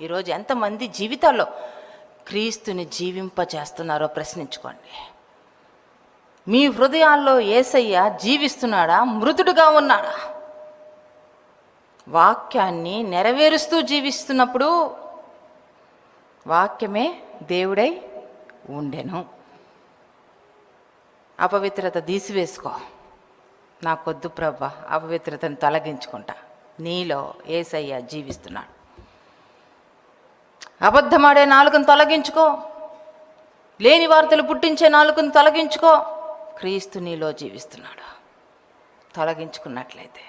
ఈరోజు ఎంతమంది జీవితాల్లో క్రీస్తుని జీవింపచేస్తున్నారో ప్రశ్నించుకోండి. మీ హృదయాల్లో యేసయ్య జీవిస్తున్నాడా, మృతుడుగా ఉన్నాడా? వాక్యాన్ని నెరవేరుస్తూ జీవిస్తున్నప్పుడు వాక్యమే దేవుడై ఉండెను. అపవిత్రత తీసివేసుకో. నాకొద్దు ప్రభా, అపవిత్రతను తొలగించుకుంటా. నీలో యేసయ్య జీవిస్తున్నాడు. అబద్ధమాడే నాలుకను తొలగించుకో. లేని వార్తలు పుట్టించే నాలుకను తొలగించుకో. క్రీస్తు నీలో జీవిస్తున్నాడు. తొలగించుకున్నట్లయితే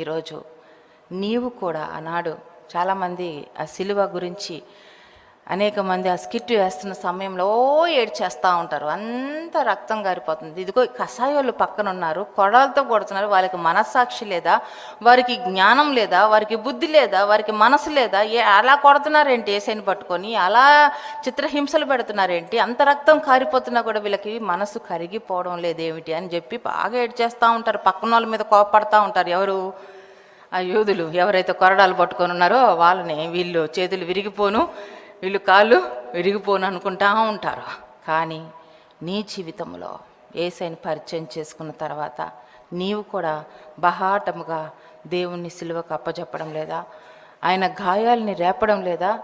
ఈరోజు నీవు కూడా, ఆనాడు చాలామంది ఆ సిలువ గురించి అనేక మంది ఆ స్కిట్ వేస్తున్న సమయంలో ఏడ్చేస్తూ ఉంటారు. అంత రక్తం గారిపోతుంది. ఇదిగో కషాయోళ్ళు పక్కన ఉన్నారు, కొడలతో కొడుతున్నారు. వారికి మనస్సాక్షి లేదా, వారికి జ్ఞానం లేదా, వారికి బుద్ధి లేదా, వారికి మనసు లేదా? అలా కొడుతున్నారేంటి యేసయ్యని పట్టుకొని? అలా చిత్రహింసలు పెడుతున్నారేంటి? అంత రక్తం కారిపోతున్నా కూడా వీళ్ళకి మనసు కరిగిపోవడం లేదేమిటి అని చెప్పి బాగా ఏడ్చేస్తూ ఉంటారు. పక్కన వాళ్ళ మీద కోపపడతా ఉంటారు. ఎవరు? ఆ యూదులు ఎవరైతే కొరడాలు పట్టుకొని ఉన్నారో వాళ్ళని. వీళ్ళు చేతులు విరిగిపోను, వీళ్ళు కాళ్ళు విరిగిపోను అనుకుంటా ఉంటారు. కానీ నీ జీవితంలో యేసయ్యని పరిచయం చేసుకున్న తర్వాత నీవు కూడా బహాటముగా దేవుణ్ణి సిలువకు అప్పచెప్పడం లేదా? ఆయన గాయాలని రేపడం లేదా?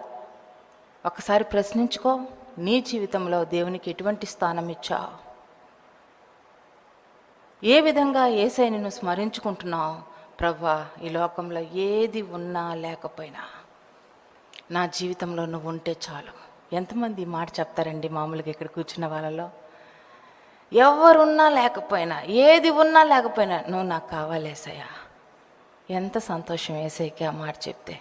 ఒకసారి ప్రశ్నించుకో. నీ జీవితంలో దేవునికి ఎటువంటి స్థానం ఇచ్చావు? ఏ విధంగా యేసయ్యని నువ్వు స్మరించుకుంటున్నావు? ప్రభువా, ఈ లోకంలో ఏది ఉన్నా లేకపోయినా నా జీవితంలో నువ్వు ఉంటే చాలు. ఎంతమంది ఈ మాట చెప్తారండి మామూలుగా ఇక్కడ కూర్చున్న వాళ్ళలో? ఎవరున్నా లేకపోయినా, ఏది ఉన్నా లేకపోయినా, నువ్వు నాకు కావాలి యేసయ్యా. ఎంత సంతోషం యేసయ్యకి ఆ మాట చెప్తే.